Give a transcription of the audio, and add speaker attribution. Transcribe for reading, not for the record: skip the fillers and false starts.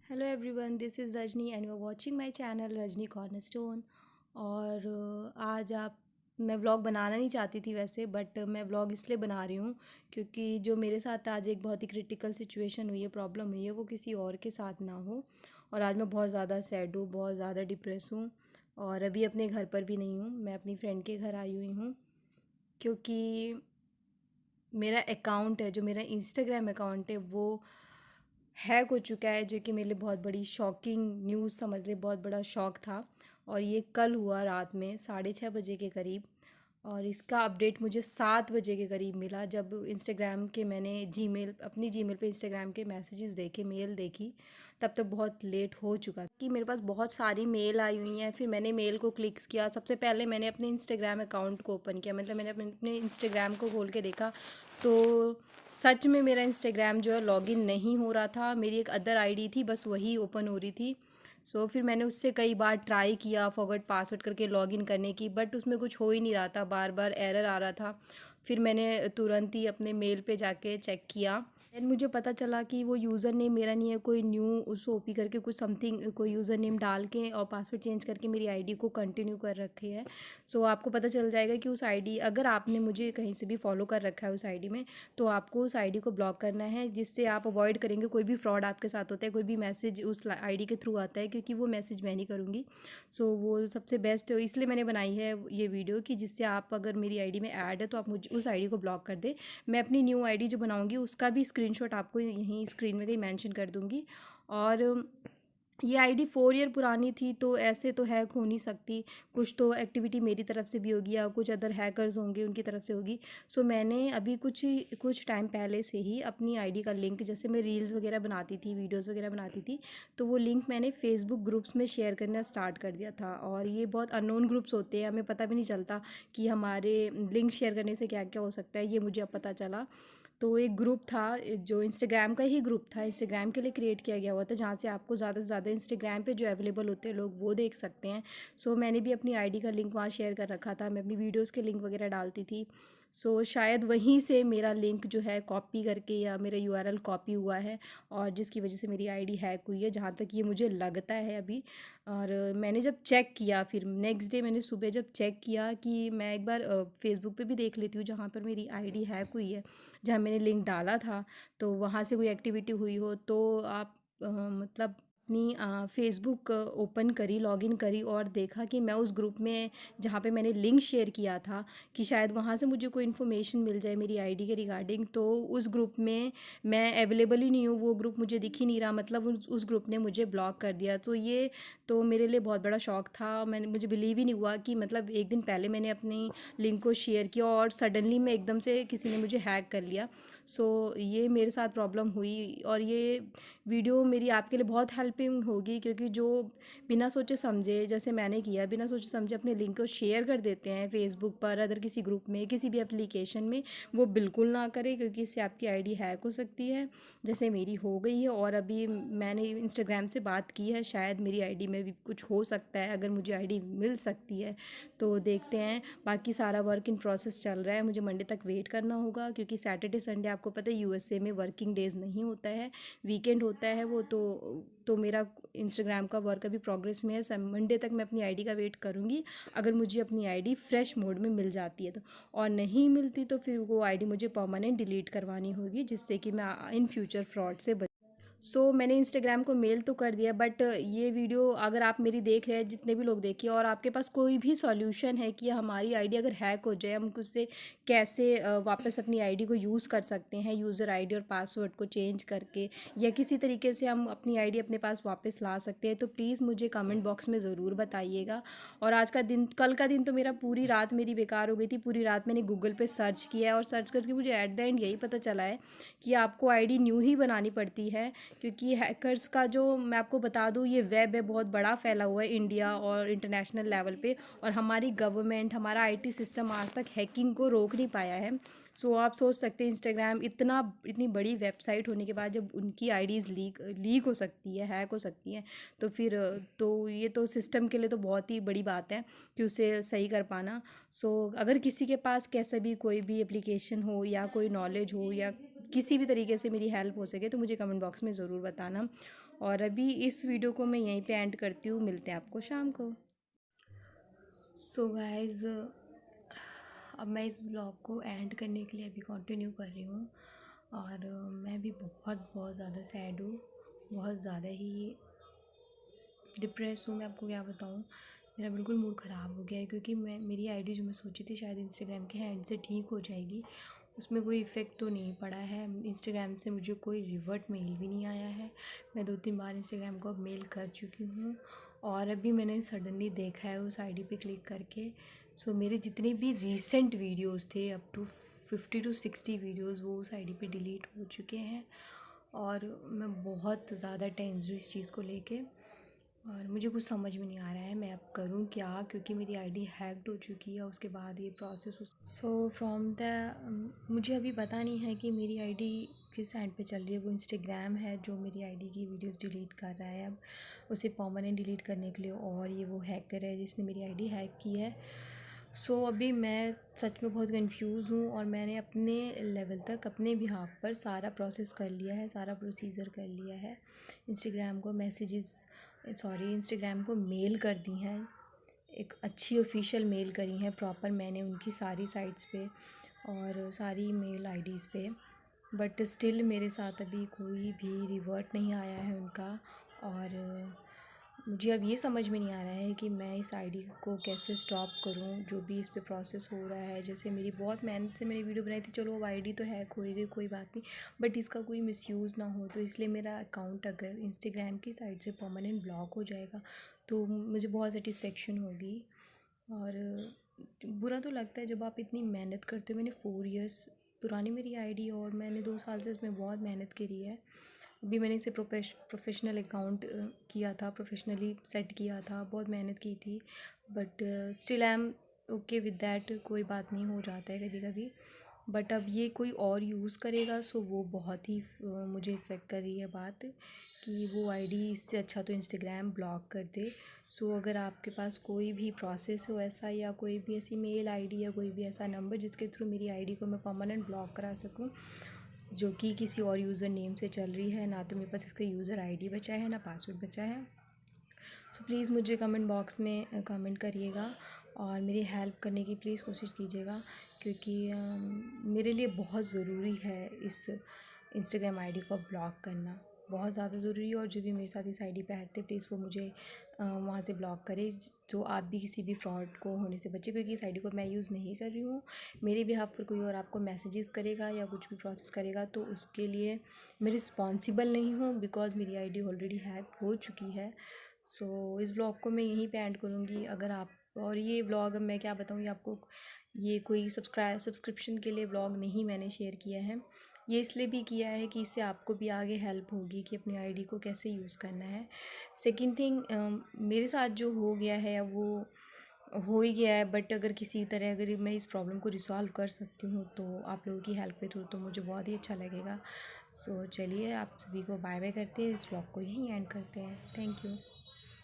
Speaker 1: Hello everyone, this is Rajni and you are watching my channel Rajni cornerstone. और आज आप मैं व्लॉग बनाना नहीं चाहती थी वैसे, बट मैं व्लॉग इसलिए बना रही हूँ क्योंकि जो मेरे साथ आज एक बहुत ही क्रिटिकल सिचुएशन हुई है, प्रॉब्लम हुई है, वो किसी और के साथ ना हो। और आज मैं बहुत ज़्यादा सैड हूँ, बहुत ज़्यादा डिप्रेस हूँ। और अभी अपने घर पर भी नहीं हूँ, मैं अपनी फ्रेंड के घर आई हुई हूँ क्योंकि मेरा अकाउंट है, जो मेरा इंस्टाग्राम अकाउंट है, वो हैक हो चुका है, जो कि मेरे लिए बहुत बड़ी शॉकिंग न्यूज़ समझ ले, बहुत बड़ा शॉक था। और ये कल हुआ रात में 6:30 बजे के करीब। और इसका अपडेट मुझे 7 बजे के करीब मिला, जब इंस्टाग्राम के मैंने जीमेल अपनी जीमेल पे इंस्टाग्राम के मैसेजेस देखे, मेल देखी। तब तक बहुत लेट हो चुका था कि मेरे पास बहुत सारी मेल आई हुई हैं। फिर मैंने मेल को क्लिक्स किया। सबसे पहले मैंने अपने इंस्टाग्राम अकाउंट को ओपन किया, मतलब मैंने अपने इंस्टाग्राम को खोल के देखा तो सच में मेरा इंस्टाग्राम जो है लॉगिन नहीं हो रहा था। मेरी एक अदर आईडी थी, बस वही ओपन हो रही थी। फिर मैंने उससे कई बार ट्राई किया फॉरगॉट पासवर्ड करके लॉगिन करने की, बट उसमें कुछ हो ही नहीं रहा था, बार बार एरर आ रहा था। फिर मैंने तुरंत ही अपने मेल पे जाके चेक किया एंड मुझे पता चला कि वो यूज़र नेम मेरा नहीं है, कोई न्यू उस ओपी करके कुछ समथिंग, कोई यूज़र नेम डाल के और पासवर्ड चेंज करके मेरी आईडी को कंटिन्यू कर रखे है। आपको पता चल जाएगा कि उस आईडी, अगर आपने मुझे कहीं से भी फॉलो कर रखा है उस आईडी में, तो आपको उस आईडी को ब्लॉक करना है, जिससे आप अवॉइड करेंगे कोई भी फ्रॉड आपके साथ होता है, कोई भी मैसेज उस आईडी के थ्रू आता है, क्योंकि वो मैसेज मैं नहीं करूँगी। वो सबसे बेस्ट इसलिए मैंने बनाई है ये वीडियो, कि जिससे आप, अगर मेरी आईडी में ऐड है तो आप मुझे उस आईडी को ब्लॉक कर दें। मैं अपनी न्यू आईडी जो बनाऊँगी उसका भी स्क्रीनशॉट आपको यहीं स्क्रीन में कहीं मेंशन कर दूँगी। और ये आईडी 4 ईयर पुरानी थी, तो ऐसे तो हैक हो नहीं सकती। कुछ तो एक्टिविटी मेरी तरफ से भी होगी या कुछ अदर हैकर्स होंगे उनकी तरफ से होगी। मैंने अभी कुछ टाइम पहले से ही अपनी आईडी का लिंक, जैसे मैं रील्स वगैरह बनाती थी, वीडियोस वगैरह बनाती थी, तो वो लिंक मैंने फेसबुक ग्रुप्स में शेयर करना स्टार्ट कर दिया था। और ये बहुत अननोन ग्रुप्स होते हैं, हमें पता भी नहीं चलता कि हमारे लिंक शेयर करने से क्या क्या हो सकता है, ये मुझे अब पता चला। तो एक ग्रुप था, जो इंस्टाग्राम का ही ग्रुप था, इंस्टाग्राम के लिए क्रिएट किया गया हुआ था, जहाँ से आपको ज़्यादा से ज़्यादा इंस्टाग्राम पे जो अवेलेबल होते हैं लोग वो देख सकते हैं। मैंने भी अपनी आईडी का लिंक वहाँ शेयर कर रखा था, मैं अपनी वीडियोस के लिंक वगैरह डालती थी। शायद वहीं से मेरा लिंक जो है कॉपी करके, या मेरा यूआरएल कॉपी हुआ है, और जिसकी वजह से मेरी आईडी हैक हुई है, जहाँ तक ये मुझे लगता है अभी। और मैंने जब चेक किया, फिर नेक्स्ट डे मैंने सुबह जब चेक किया कि मैं एक बार फेसबुक पे भी देख लेती हूँ जहाँ पर मेरी आईडी हैक हुई है, जहाँ मैंने लिंक डाला था, तो वहाँ से कोई एक्टिविटी हुई हो, तो आप मतलब अपनी फ़ेसबुक ओपन करी, लॉगिन करी, और देखा कि मैं उस ग्रुप में, जहाँ पे मैंने लिंक शेयर किया था, कि शायद वहाँ से मुझे कोई इन्फॉर्मेशन मिल जाए मेरी आईडी के रिगार्डिंग, तो उस ग्रुप में मैं अवेलेबल ही नहीं हूँ, वो ग्रुप मुझे दिख ही नहीं रहा, मतलब उस ग्रुप ने मुझे ब्लॉक कर दिया। ये तो मेरे लिए बहुत बड़ा शौक था। मुझे बिलीव ही नहीं हुआ कि मतलब एक दिन पहले मैंने अपनी लिंक को शेयर किया और सडनली में एकदम से किसी ने मुझे हैक कर लिया। ये मेरे साथ प्रॉब्लम हुई, और ये वीडियो मेरी आपके लिए बहुत हेल्पिंग होगी, क्योंकि जो बिना सोचे समझे, जैसे मैंने किया, बिना सोचे समझे अपने लिंक को शेयर कर देते हैं फेसबुक पर, अदर किसी ग्रुप में, किसी भी एप्लीकेशन में, वो बिल्कुल ना करें, क्योंकि इससे आपकी आईडी हैक हो सकती है, जैसे मेरी हो गई है। और अभी मैंने इंस्टाग्राम से बात की है, शायद मेरी आईडी में भी कुछ हो सकता है, अगर मुझे आईडी मिल सकती है तो देखते हैं। बाकी सारा वर्क इन प्रोसेस चल रहा है, मुझे मंडे तक वेट करना होगा, क्योंकि सैटरडे संडे आपको पता है यूएसए में वर्किंग डेज़ नहीं होता है, वीकेंड होता है वो। मेरा इंस्टाग्राम का वर्क अभी प्रोग्रेस में है। मंडे तक मैं अपनी आईडी का वेट करूँगी, अगर मुझे अपनी आईडी फ्रेश मोड में मिल जाती है तो। और नहीं मिलती तो फिर वो आईडी मुझे परमानेंट डिलीट करवानी होगी, जिससे कि मैं इन फ्यूचर फ्रॉड से बच। मैंने इंस्टाग्राम को मेल तो कर दिया, बट ये वीडियो अगर आप मेरी देख रहे हैं, जितने भी लोग देखिए, और आपके पास कोई भी सॉल्यूशन है कि हमारी आईडी अगर हैक हो जाए, हम उससे कैसे वापस अपनी आईडी को यूज़ कर सकते हैं, यूज़र आईडी और पासवर्ड को चेंज करके, या किसी तरीके से हम अपनी आईडी अपने पास वापस ला सकते हैं, तो प्लीज़ मुझे कमेंट बॉक्स में ज़रूर बताइएगा। और आज का दिन, कल का दिन तो मेरा, पूरी रात मेरी बेकार हो गई थी। पूरी रात मैंने गूगल पे सर्च किया है, और सर्च करके मुझे एट द एंड यही पता चला है कि आपको आईडी न्यू ही बनानी पड़ती है, क्योंकि हैकर्स का, जो मैं आपको बता दूँ, ये वेब है बहुत बड़ा फैला हुआ है इंडिया और इंटरनेशनल लेवल पे, और हमारी गवर्नमेंट, हमारा आईटी सिस्टम आज तक हैकिंग को रोक नहीं पाया है। आप सोच सकते हैं, इंस्टाग्राम इतनी बड़ी वेबसाइट होने के बाद जब उनकी आईडीज़ लीक हो सकती है, हैक हो सकती हैं, तो फिर ये तो सिस्टम के लिए तो बहुत ही बड़ी बात है कि उसे सही कर पाना। अगर किसी के पास कैसा भी कोई भी एप्लीकेशन हो, या कोई नॉलेज हो, या किसी भी तरीके से मेरी हेल्प हो सके, तो मुझे कमेंट बॉक्स में ज़रूर बताना। और अभी इस वीडियो को मैं यहीं पे एंड करती हूँ, मिलते हैं आपको शाम को। सो गाइज़, अब मैं इस ब्लॉग को एंड करने के लिए अभी कंटिन्यू कर रही हूँ। और मैं भी बहुत बहुत ज़्यादा सैड हूँ, बहुत ज़्यादा ही डिप्रेस हूँ। मैं आपको क्या बताऊँ, मेरा बिल्कुल मूड ख़राब हो गया है, क्योंकि मेरी आईडी जो मैं सोची थी शायद इंस्टाग्राम के हैंड से ठीक हो जाएगी, उसमें कोई इफ़ेक्ट तो नहीं पड़ा है। इंस्टाग्राम से मुझे कोई रिवर्ट मेल भी नहीं आया है। मैं 2-3 बार इंस्टाग्राम को अब मेल कर चुकी हूँ, और अभी मैंने सडनली देखा है उस आईडी पे क्लिक करके। सो मेरे जितने भी रीसेंट वीडियोस थे, अप टू 50 to 60 वीडियोस, वो उस आईडी पे डिलीट हो चुके हैं। और मैं बहुत ज़्यादा टेंस हूँ इस चीज़ को लेके, और मुझे कुछ समझ में नहीं आ रहा है मैं अब करूँ क्या, क्योंकि मेरी आईडी हैक्ड हो चुकी है। उसके बाद ये प्रोसेस सो फ्रॉम द मुझे अभी पता नहीं है कि मेरी आईडी किस हैंड पे चल रही है। वो इंस्टाग्राम है जो मेरी आईडी की वीडियोस डिलीट कर रहा है अब, उसे परमानेंट डिलीट करने के लिए, और ये वो हैकर है जिसने मेरी आईडी हैक की है। सो अभी मैं सच में बहुत कंफ्यूज हूँ, और मैंने अपने लेवल तक अपने बिहाफ पर सारा प्रोसेस कर लिया है, सारा प्रोसीजर कर लिया है। इंस्टाग्राम को इंस्टाग्राम को मेल कर दी हैं, एक अच्छी ऑफिशियल मेल करी हैं प्रॉपर मैंने उनकी सारी साइट्स पे और सारी मेल आईडीज़ पे, बट स्टिल मेरे साथ अभी कोई भी रिवर्ट नहीं आया है उनका। और मुझे अब ये समझ में नहीं आ रहा है कि मैं इस आईडी को कैसे स्टॉप करूं, जो भी इस पे प्रोसेस हो रहा है। जैसे मेरी बहुत मेहनत से मैंने वीडियो बनाई थी, चलो अब आईडी तो हैक हो गई, कोई बात नहीं, बट इसका कोई मिसयूज़ ना हो। तो इसलिए मेरा अकाउंट अगर इंस्टाग्राम की साइड से परमानेंट ब्लॉक हो जाएगा तो मुझे बहुत सेटिस्फेक्शन होगी। और बुरा तो लगता है जब आप इतनी मेहनत करते हो। मैंने 4 इयर्स पुरानी मेरी आईडी, और मैंने 2 साल से इसमें बहुत मेहनत करी है। अभी मैंने इसे प्रोफेशनल अकाउंट किया था, प्रोफेशनली सेट किया था, बहुत मेहनत की थी, but still I am okay with that. कोई बात नहीं, हो जाता है कभी कभी। बट अब ये कोई और यूज़ करेगा, सो वो बहुत ही मुझे इफ़ेक्ट कर रही है बात, कि वो आईडी इससे अच्छा तो इंस्टाग्राम ब्लॉक कर दे। सो अगर आपके पास कोई भी प्रोसेस हो ऐसा, या कोई भी ऐसी मेल आईडी, या कोई भी ऐसा नंबर जिसके थ्रू मेरी आईडी को मैं परमानेंट ब्लॉक करा सकूं, जो कि किसी और यूज़र नेम से चल रही है, ना तो मेरे पास इसका यूज़र आईडी बचा है ना पासवर्ड बचा है, सो प्लीज़ मुझे कमेंट बॉक्स में कमेंट करिएगा, और मेरी हेल्प करने की प्लीज़ कोशिश कीजिएगा, क्योंकि मेरे लिए बहुत ज़रूरी है इस इंस्टाग्राम आईडी को ब्लॉक करना, बहुत ज़्यादा ज़रूरी है। और जो भी मेरे साथ इस आईडी पे ऐड थे, प्लीज़ वो मुझे वहाँ से ब्लॉक करे, तो आप भी किसी भी फ्रॉड को होने से बचे, क्योंकि इस आईडी को मैं यूज़ नहीं कर रही हूँ। मेरे बिहाफ पर कोई और आपको मैसेजेस करेगा या कुछ भी प्रोसेस करेगा, तो उसके लिए मैं रिस्पॉन्सिबल नहीं हूँ, बिकॉज़ मेरी आईडी ऑलरेडी हैक हो चुकी है। सो इस ब्लॉग को मैं यहीं पे एंड करूँगी। अगर आप, और ये ब्लॉग अब मैं क्या बताऊँ, ये आपको, ये कोई सब्सक्रिप्शन के लिए ब्लॉग नहीं मैंने शेयर किया है। ये इसलिए भी किया है कि इससे आपको भी आगे हेल्प होगी कि अपनी आईडी को कैसे यूज़ करना है। सेकंड थिंग, मेरे साथ जो हो गया है वो हो ही गया है, बट अगर किसी तरह अगर मैं इस प्रॉब्लम को रिसॉल्व कर सकती हूँ तो आप लोगों की हेल्प के थ्रू, तो मुझे बहुत ही अच्छा लगेगा। सो चलिए, आप सभी को बाय बाय करते हैं, इस व्लॉग को यहीं एंड करते हैं। Thank you.